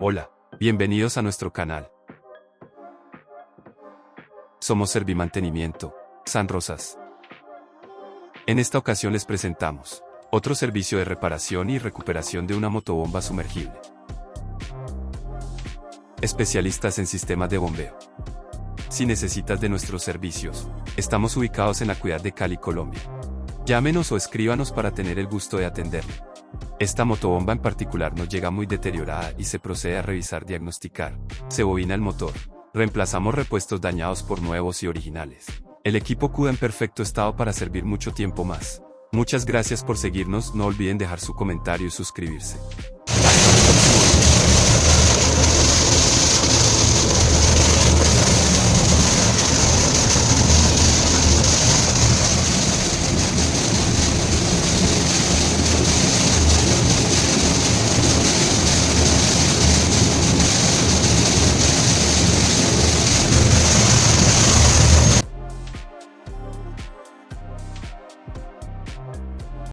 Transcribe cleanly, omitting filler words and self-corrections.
Hola, bienvenidos a nuestro canal. Somos Servimantenimiento, San Rosas. En esta ocasión les presentamos otro servicio de reparación y recuperación de una motobomba sumergible. Especialistas en sistemas de bombeo. Si necesitas de nuestros servicios, estamos ubicados en la ciudad de Cali, Colombia. Llámenos o escríbanos para tener el gusto de atenderle. Esta motobomba en particular nos llega muy deteriorada y se procede a revisar, diagnosticar. Se bobina el motor. Reemplazamos repuestos dañados por nuevos y originales. El equipo queda en perfecto estado para servir mucho tiempo más. Muchas gracias por seguirnos, no olviden dejar su comentario y suscribirse.